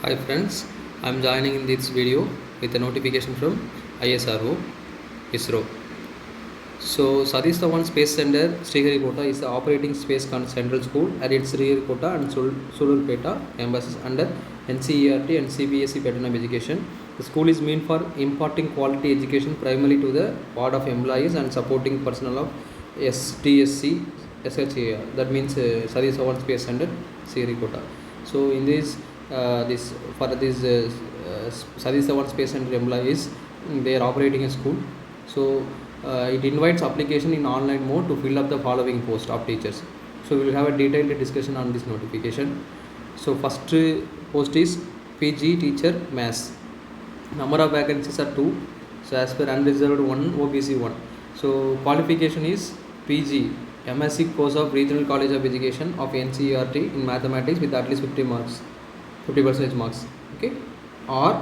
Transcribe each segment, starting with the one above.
Hi friends, I am joining in this video with a notification from ISRO, ISRO. So Satish Dhawan Space Center, Sriharikota is the operating space central school at its Sriharikota and Sullurpeta campuses under NCERT and CBSE pattern of education. The school is meant for imparting quality education primarily to the board of employees and supporting personnel of SDSC Shar. That means Satish Dhawan Space Center, Sriharikota. So in this Satish Dhawan Space Center employees, they are operating a school. So it invites application in online mode to fill up the following post of teachers. So we will have a detailed discussion on this notification. So first post is PG teacher maths. Number of vacancies are 2. So as per unreserved 1, OBC 1. So qualification is PG MSc course of Regional College of Education of NCERT in mathematics with at least 50% marks. Okay, or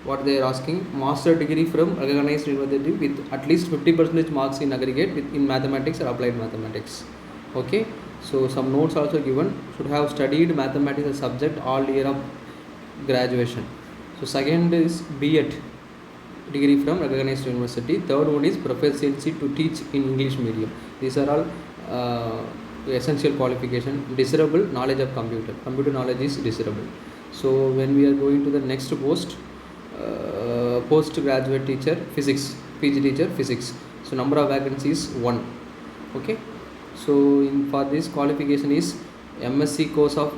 what they are asking, master degree from recognized university with at least 50% marks in aggregate in mathematics or applied mathematics. Okay, so some notes also given. Should have studied mathematics as a subject all year of graduation. So second is B.Ed degree from recognized university. Third one is proficiency to teach in English medium. These are all essential qualification. Desirable knowledge of computer knowledge is desirable. So when we are going to the next post, postgraduate teacher physics, PG teacher physics. So number of vacancies 1. Okay, so for this qualification is MSc course of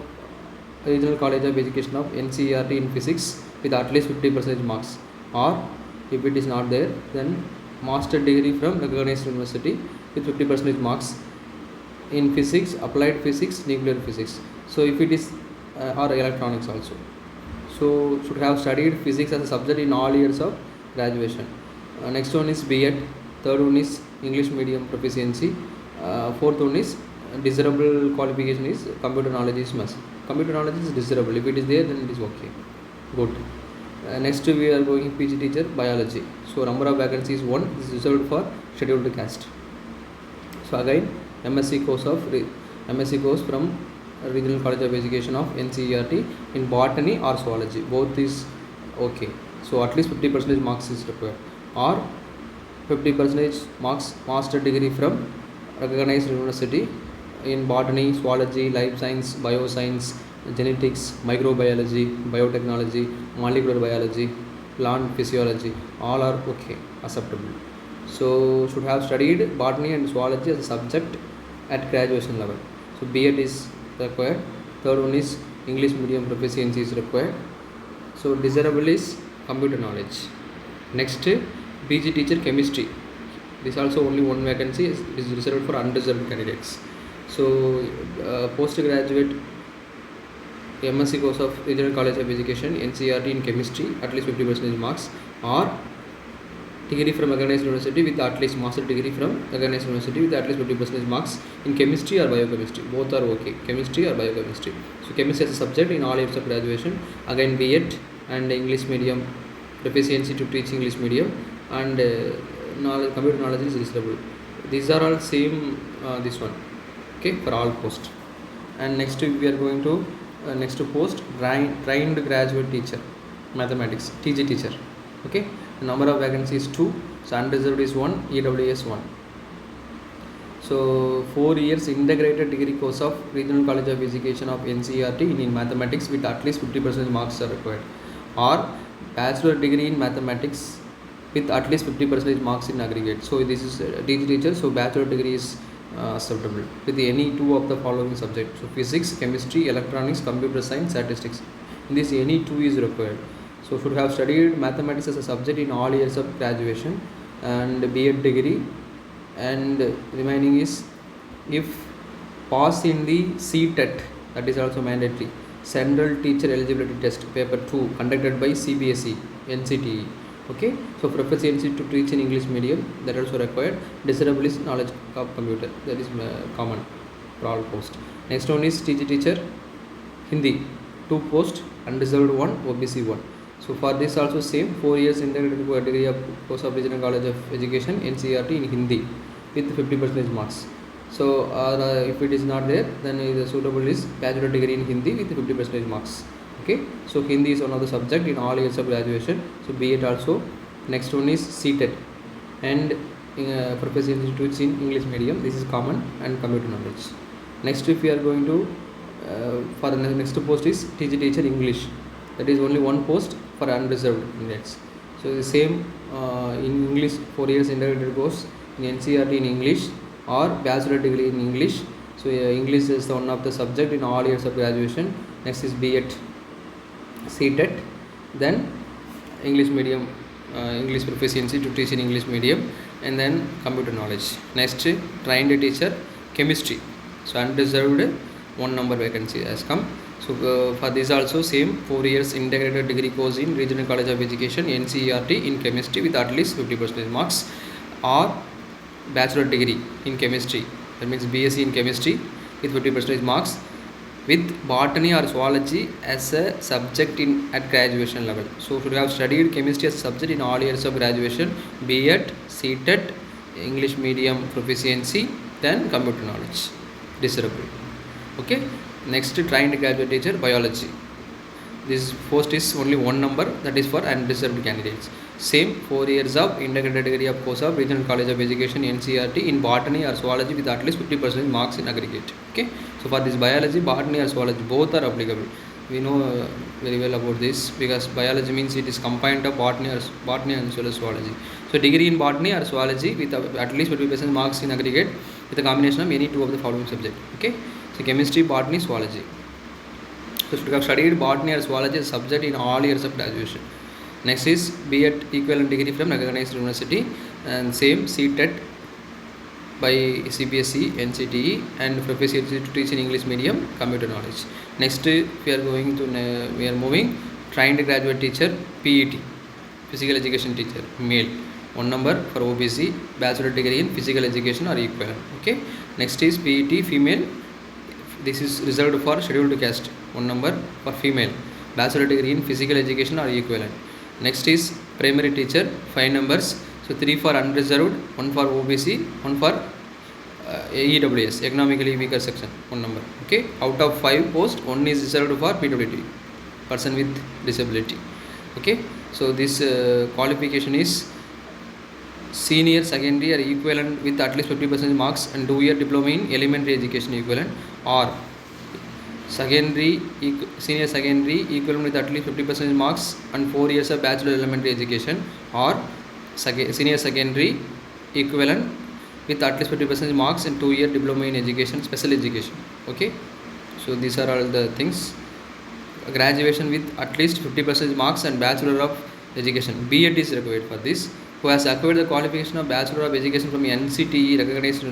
Regional College of Education of NCERT in physics with at least 50% marks, or if it is not there, then master degree from recognized university with 50% marks in physics, applied physics, nuclear physics. So if it is or electronics also. So should have studied physics as a subject in all years of graduation. Next one is B.Ed. Third one is English medium proficiency. Fourth one is desirable qualification is computer knowledge is must. Computer knowledge is desirable. If it is there, then it is okay. Good. Next we are going PG teacher biology. So number of vacancies 1. This is reserved for scheduled caste. So again MSc course from Regional College of Education of NCERT in botany or zoology. Both is okay. So at least 50% marks is required, or 50% marks master degree from recognized university in botany, zoology, life science, bioscience, genetics, microbiology, biotechnology, molecular biology, plant physiology. All are okay, acceptable. So should have studied botany and zoology as a subject at graduation level. So B.Ed is required. Third one is English medium proficiency is required. So desirable is computer knowledge. Next, PG teacher chemistry. This also only 1 vacancy is reserved for unreserved candidates. So postgraduate MSc course of Regional College of Education NCERT in chemistry at least 50% marks, or degree from recognized university with at least master degree from recognized university with at least 50% marks in chemistry or biochemistry. Both are okay, chemistry or biochemistry. So chemistry as a subject in all years of graduation. Again B.Ed and English medium proficiency to teach English medium, and computer knowledge is reasonable. These are all same this one, okay, for all posts. And next we are going to next post trained graduate teacher mathematics, TG teacher. Okay, the number of vacancies 2. So unreserved is 1, EWS 1. So 4 years integrated degree course of Regional College of Education of NCERT in mathematics with at least 50% marks are required, or bachelor degree in mathematics with at least 50% marks in aggregate. So this is DG teacher. So bachelor degree is acceptable with any 2 of the following subjects. So physics, chemistry, electronics, computer science, statistics. In this any 2 is required. So should have studied mathematics as a subject in all years of graduation and B.Ed degree, and remaining is if pass in the CTET, that is also mandatory, Central Teacher Eligibility Test paper 2 conducted by CBSE NCTE. Okay, so proficiency to teach in English medium, that also required. Desirable is knowledge of computer, that is common for all posts. Next one is TG teacher Hindi, 2 posts, unreserved 1, OBC 1. So for this also same 4 years integrated degree of course of Regional College of Education NCERT in Hindi with 50% marks. So if it is not there, then the suitable is bachelor degree in Hindi with 50% marks. Okay, so Hindi is one of the subject in all years of graduation. So B.Ed also. Next one is C.Ted and Professor Institutes in English medium. This is common and computer knowledge. Next, if we are going to for the next post is teacher English. That is only one post for unreserved candidates. So the same in English 4 years integrated course in NCERT in English or bachelor degree in English. So English is one of the subject in all years of graduation. Next is B.Ed, C.Ted, then English medium, English proficiency to teach in English medium, and then computer knowledge. Next, trained teacher chemistry. So unreserved 1 number vacancy has come. So for this also same 4 years integrated degree course in Regional College of Education NCERT in chemistry with at least 50% marks, or bachelor degree in chemistry, that means BSc in chemistry with 50% marks, with botany or zoology as a subject at graduation level. So should have studied chemistry as a subject in all years of graduation, B.Ed, C.Ted, English medium proficiency, then computer knowledge, desirable. Okay, next trained graduate teacher biology. This post is only 1 number, that is for unreserved candidates. Same 4 years of integrated degree of course of Regional College of Education NCERT in botany or zoology with at least 50% marks in aggregate. Okay, so for this biology, botany or zoology both are applicable. We know very well about this because biology means it is combined of botany and as well as zoology. So degree in botany or zoology with at least 50% marks in aggregate with a combination of any 2 of the following subject. Okay, so chemistry, botany, zoology. So should have studied botany or zoology as subject in all years of graduation. Next is B.Ed equivalent degree from recognized university, and same C.Ted by CBSE, NCTE, and proficiency to teach in English medium, computer knowledge. Next we are moving trained graduate teacher PET, physical education teacher, male, 1 number for OBC, bachelor degree in physical education or equivalent. Okay, next is PET female. This is reserved for scheduled caste, 1 number for female, bachelor degree in physical education or equivalent. Next is primary teacher, 5 numbers. So 3 for unreserved, 1 for OBC, 1 for EWS, economically weaker section, 1 number. Okay, out of 5 posts, 1 is reserved for PWD, person with disability. Okay, so this qualification is senior secondary or equivalent with at least 50% marks and 2-year diploma in elementary education equivalent, or senior secondary equivalent with at least 50% marks and 4 years of bachelor elementary education, or senior secondary equivalent with at least 50% marks and 2-year diploma in education, special education. Okay, so these are all the things. Graduation with at least 50% marks and bachelor of education, B.Ed is required for this. Who has acquired the qualification of bachelor of education from NCTE recognized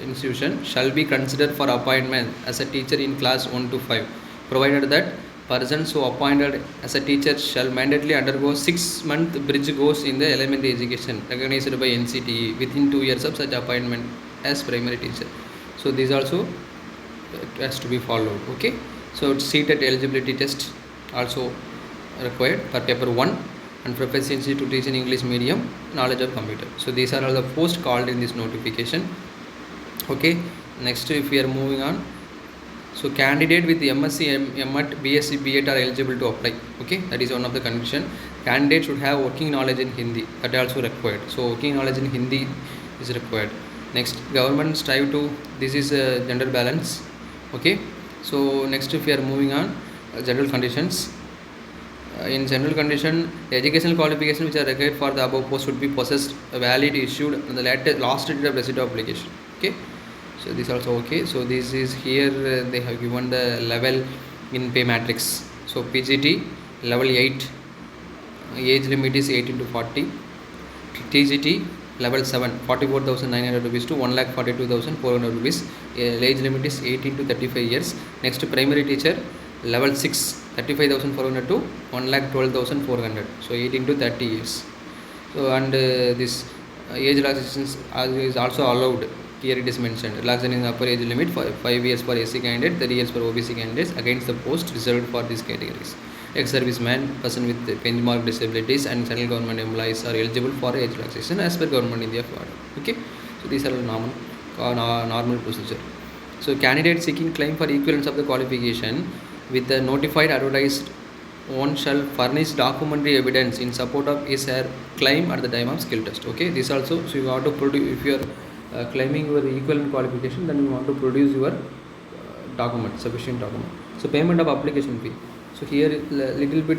institution shall be considered for appointment as a teacher in class 1 to 5, provided that persons who appointed as a teacher shall mandatorily undergo 6-month bridge course in the elementary education recognized by NCTE within 2 years of such appointment as primary teacher. So this also has to be followed. Okay, so C.Ted eligibility test also required for paper 1, and proficiency to teach in English medium, knowledge of computer. So these are all the posts called in this notification. Okay, next if we are moving on, so candidate with MSc, M.Ed, BSc, B.Ed are eligible to apply. Okay, that is one of the condition. Candidate should have working knowledge in Hindi, that is also required. So working knowledge in Hindi is required. Next, government strive to, this is gender balance. Okay, so next if we are moving on, general conditions. In general condition, the educational qualifications which are required for the above post should be possessed, valid, issued on the last date of receipt of application. Okay, so this also okay. So this is here they have given the level in pay matrix. So PGT level 8, age limit is 18 to 40. TGT level 7, 44,900 rupees to 1,42,400 rupees. Age limit is 18 to 35 years. Next, primary teacher level 6, 35,400 to 1,12,400. So 18 to 30 years. So and this age relaxation is also allowed. Here it is mentioned, relaxation in the upper age limit for 5 years for SC candidate, 30 years for OBC candidates against the post reserved for these categories. Ex-serviceman, person with benchmark disabilities, and central government employees are eligible for age relaxation as per Government India order. Okay, so these are normal procedure. So candidate seeking claim for equivalence of the qualification with the notified advertised one shall furnish documentary evidence in support of his her claim at the time of skill test. Okay, this also, so you have to produce, if you are claiming your equivalent qualification, then you want to produce your document, sufficient document. So payment of application fee. So here little bit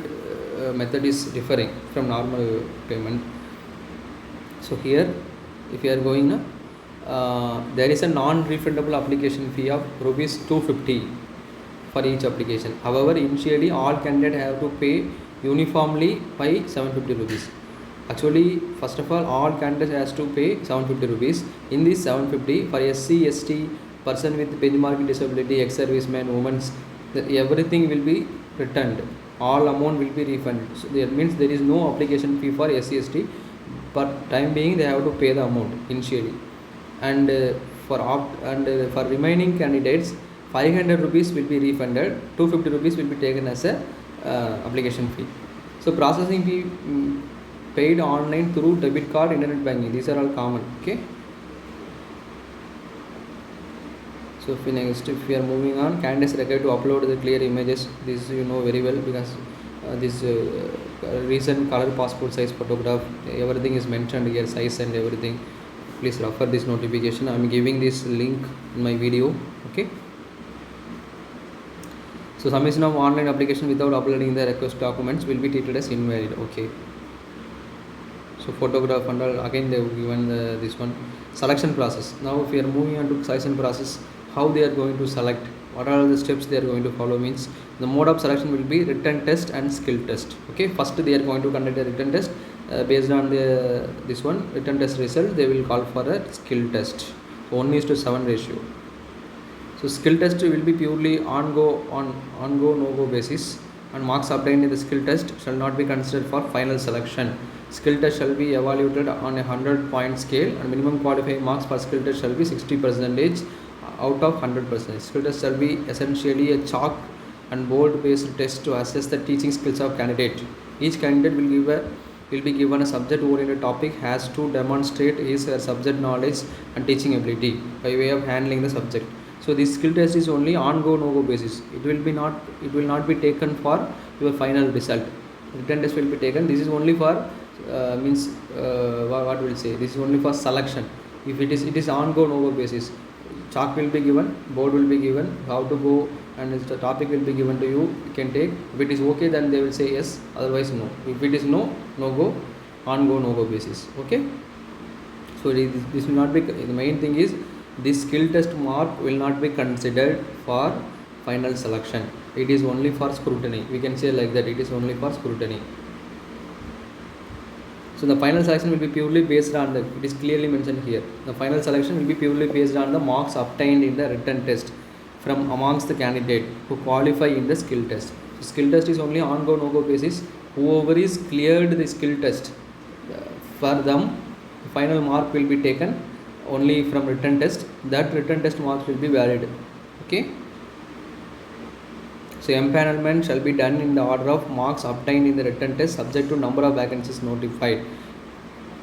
method is differing from normal payment. So here if you are going there is a non-refundable application fee of rupees 250 for each application. However, initially all candidates have to pay uniformly by 750 rupees. Actually, first of all candidates has to pay 750 rupees. In this 750, for SC, ST, person with benchmarking disability, ex-servicemen, women, everything will be returned. All amount will be refunded. So that means there is no application fee for SC, ST, but time being they have to pay the amount initially. And for remaining candidates, 500 rupees will be refunded, 250 rupees will be taken as a application fee. So processing fee paid online through debit card, internet banking, these are all common. Okay. So if we are moving on, candidates required to upload the clear images. This you know very well, because this recent color passport size photograph, everything is mentioned here, size and everything. Please refer this notification. I am giving this link in my video. Okay. So submission of online application without uploading the request documents will be treated as invalid. Okay. So photograph and all, again they have given this one. Selection process. Now if we are moving on to selection process, how they are going to select, what are the steps they are going to follow, means the mode of selection will be written test and skill test. Okay, first they are going to conduct a written test. Based on this one written test result, they will call for a skill test, 1:7 ratio. So skill test will be purely on go no-go basis, and marks obtained in the skill test shall not be considered for final selection. Skill test shall be evaluated on a 100-point scale, and minimum qualifying marks for skill test shall be 60% out of 100%. Skill test shall be essentially a chalk and board based test to assess the teaching skills of candidate. Each candidate will be given a subject oriented topic, has to demonstrate his subject knowledge and teaching ability by way of handling the subject. So this skill test is only on go no go basis. It will not be taken for your final result. Written test will be taken. This is only for what will say, this is only for selection. If it is on go no go basis, chalk will be given, board will be given, how to go, and the topic will be given to you. You can take. If it is okay, then they will say yes, otherwise no. If it is no go, on go no go basis. Okay. So this will not be, the main thing is this skill test mark will not be considered for final selection. It is only for scrutiny. We can say like that, it is only for scrutiny. So the final selection will be purely based on the, it is clearly mentioned here, the final selection will be purely based on the marks obtained in the written test from amongst the candidate who qualify in the skill test. So skill test is only on go no go basis. Whoever is cleared the skill test, for them the final mark will be taken only from written test. That written test marks will be valid. Okay. So empanelment shall be done in the order of marks obtained in the written test, subject to number of vacancies notified.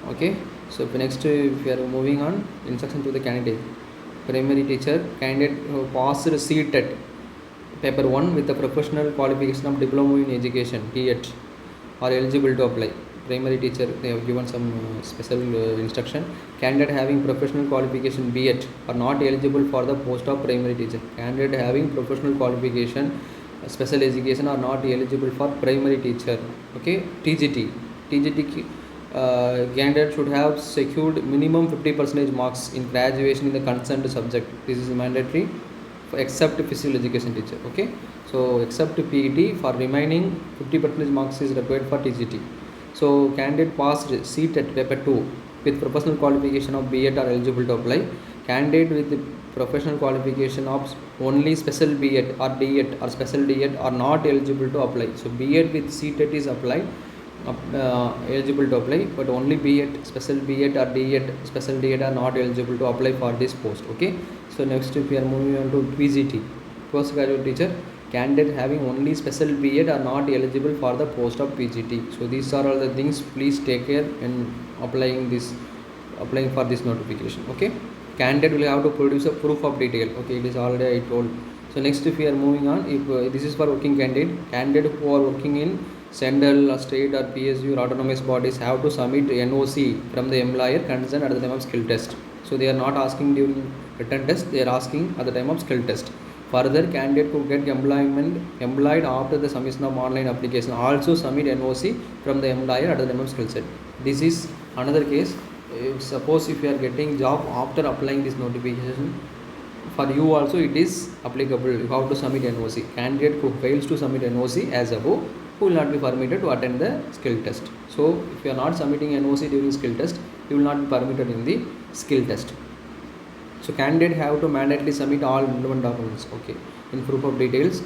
Okay. So next, if we are moving on, instruction to the candidate. Primary teacher, candidate who passed CTET paper 1 with the professional qualification of diploma in education, B.Ed, are eligible to apply. Primary teacher, they have given some special instruction. Candidate having professional qualification B.Ed are not eligible for the post of primary teacher. Candidate having professional qualification special education are not eligible for primary teacher. Okay. TGT candidate should have secured minimum 50% marks in graduation in the concerned subject. This is mandatory for except physical education teacher. Okay. So except PET, for remaining 50% marks is required for TGT. So candidate passed CTET paper 2 with professional qualification of B.Ed are eligible to apply. Candidate with the professional qualification of only special B.Ed or D.Ed or special D.Ed are not eligible to apply. So B.Ed with CTET is applied, eligible to apply, but only B.Ed, special B.Ed or D.Ed, special D.Ed are not eligible to apply for this post. Okay. So next, if we are moving on to PGT, postgraduate teacher, candidate having only special B.Ed are not eligible for the post of PGT. So these are all the things. Please take care in applying for this notification. Okay. Candidate will have to produce a proof of detail. Okay, it is already I told. So next, if we are moving on, if this is for working candidate who are working in central or state or PSU or autonomous bodies have to submit NOC from the employer concerned at the time of skill test. So they are not asking during written test, they are asking at the time of skill test. Further, candidate who get employed after the submission of online application also submit NOC from the employer at the time of skill set. This is another case. Suppose if you are getting job after applying this notification, for you also it is applicable. You have to submit NOC. Candidate who fails to submit NOC as above, who will not be permitted to attend the skill test. So if you are not submitting NOC during skill test, you will not be permitted in the skill test. So candidate have to mandatorily submit all relevant documents, okay, in proof of details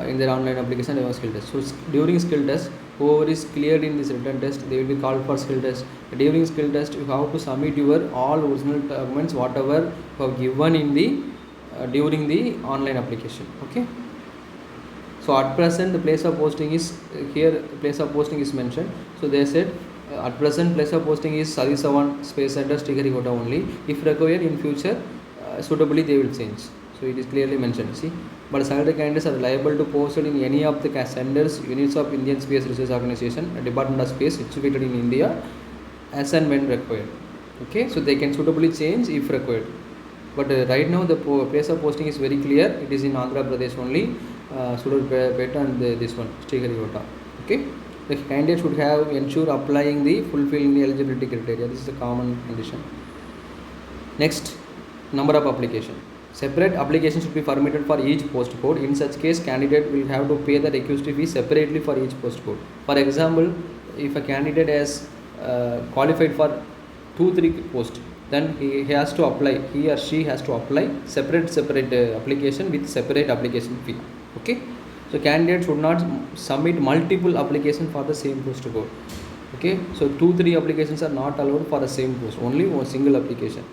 in their online application and skill test. So during skill test, whoever is cleared in this written test, they will be called for skill test. During skill test, you have to submit your all original documents whatever you have given in the during the online application, okay. So at present the place of posting is here, place of posting is mentioned. So they said at present place of posting is Satish Dhawan Space Center Sriharikota only. If required in future, suitably they will change. So it is clearly mentioned, see. But salary candidates are liable to post in any of the centers, units of Indian Space Research Organization, a Department of Space situated in India, as and when required. Okay, so they can suitably change if required. But right now the place of posting is very clear. It is in Andhra Pradesh only, Sullurpeta and this one Sriharikota. Okay, the candidate should have ensure applying the fulfilling the eligibility criteria. This is a common condition. Next, number of application. Separate application should be permitted for each post code. In such case, candidate will have to pay the requisite fee separately for each post code. For example, if a candidate has qualified for 2-3 posts, then he has to apply, he or she has to apply separate application with separate application fee. Okay, so candidate should not submit multiple application for the same post code. Okay, so 2-3 applications are not allowed for the same post, only one single application.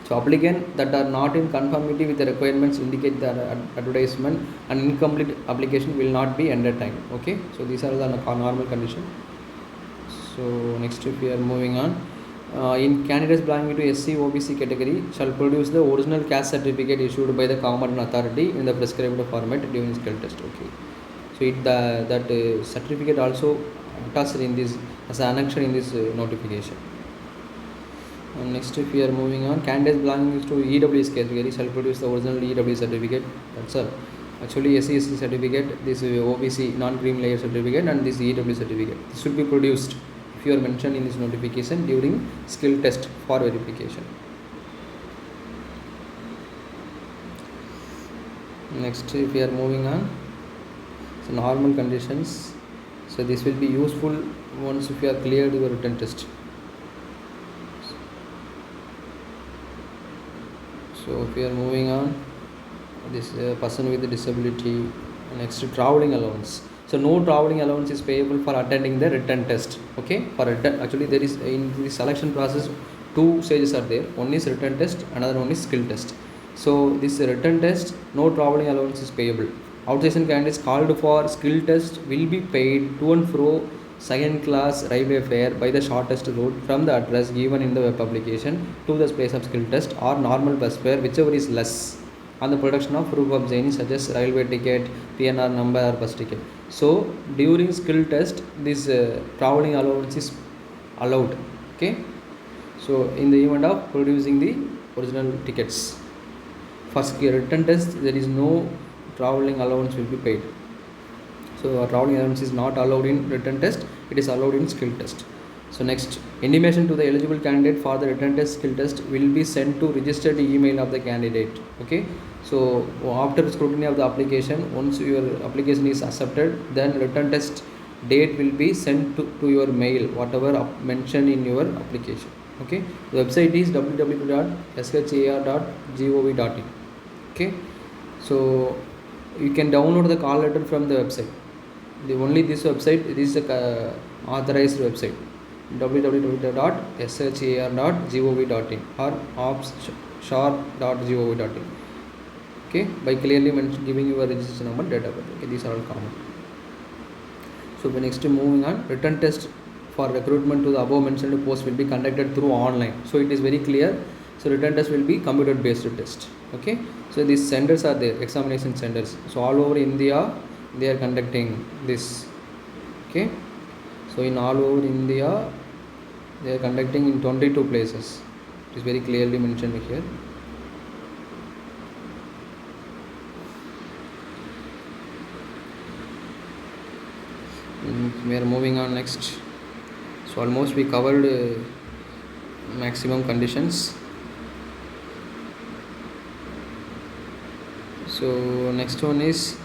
So applicant that are not in conformity with the requirements indicate the advertisement, and incomplete application will not be entertained. Okay, so these are the normal condition. So next, if we are moving on, in candidates belonging to SC OBC category shall produce the original caste certificate issued by the Competent Authority in the prescribed format during skill test. Okay, so that certificate also attached in this as an annexure in this notification. And next, if we are moving on, candidates belonging to EWS category shall produce the original EWS certificate. That's all. Actually, SC certificate, this OBC non-cream layer certificate, and this EWS certificate. This should be produced if you are mentioned in this notification during skill test for verification. Next, if we are moving on, so normal conditions. So this will be useful once if you are cleared your written test. So if we are moving on, this person with a disability. Next, traveling allowance. So no traveling allowance is payable for attending the written test. Okay, for actually there is in the selection process 2 stages are there. One is written test, another one is skill test. So this written test, no traveling allowance is payable. Outstation candidates called for skill test will be paid to and fro second class railway fare by the shortest route from the address given in the web application to the place of skill test, or normal bus fare whichever is less, on the production of proof of journey such as railway ticket, PNR number or bus ticket. So during skill test this traveling allowance is allowed. Okay, so in the event of producing the original tickets, for written test there is no traveling allowance will be paid. So traveling allowance is not allowed in written test, it is allowed in skill test. So next, intimation to the eligible candidate for the written test skill test will be sent to registered email of the candidate. Okay, so after scrutiny of the application, once your application is accepted, then written test date will be sent to your mail, whatever mentioned in your application. Okay, the website is www.shar.gov.in. Okay, so you can download the call letter from the website. Only this website, this is the authorized website, www.shar.gov.in or shar.gov.in. Okay, by clearly giving your registration number, date of birth. Okay, these are all common. So the next, moving on, written test for recruitment to the above mentioned post will be conducted through online. So it is very clear, So written test will be computer based test. Okay, so these centers are there, examination centers. So all over India they are conducting this. Okay, so in all over India they are conducting in 22 places. It is very clearly mentioned here. We are moving on next. So almost we covered maximum conditions. So next one is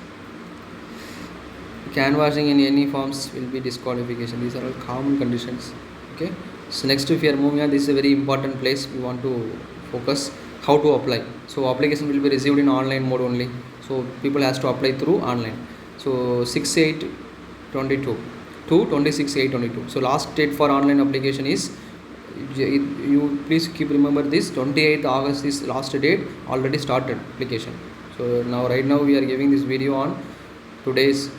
canvassing in any forms will be disqualification. These are all common conditions. Okay, so next if we are moving on, this is a very important place we want to focus. How to apply. So application will be received in online mode only, so people has to apply through online. So 6/8/22 to 26/8/22. So last date for online application is, you please keep remember this, 28th August is last date, already started application. So now right now we are giving this video on today's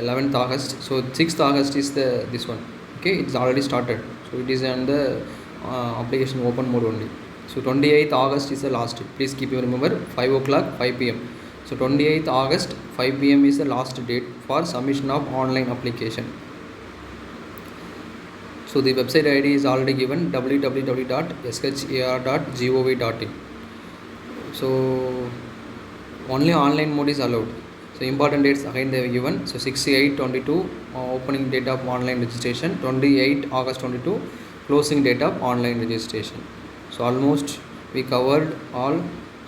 11th August. So 6th August is this one. Okay, it's already started. So it is on the application open mode only. So 28th August is the last date. Please keep remember 5 o'clock 5 p.m. So 28th August 5 p.m. is the last date for submission of online application. So the website ID is already given, www.shar.gov.in. So only online mode is allowed. So important dates again they have given. So 6/8/22 opening date of online registration, 28 August 22 closing date of online registration. So almost we covered all.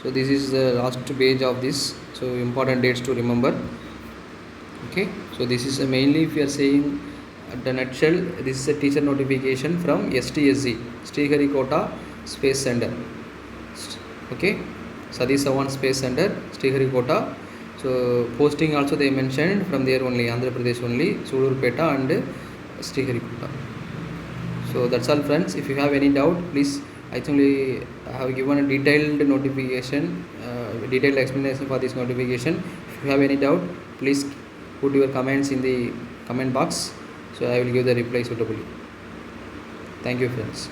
So this is the last page of this. So important dates to remember. Okay, so this is mainly, if you are saying at the nutshell, this is a teacher notification from SDSC Sriharikota Space Center. Okay, Satish Dhawan Space Center Sriharikota. So posting also they mentioned from there only, Andhra Pradesh only, Sullurpeta and Sriharikota. So that's all friends. If you have any doubt, please, actually I have given a detailed notification, detailed explanation for this notification. If you have any doubt, please put your comments in the comment box, so I will give the reply suitably. Thank you friends.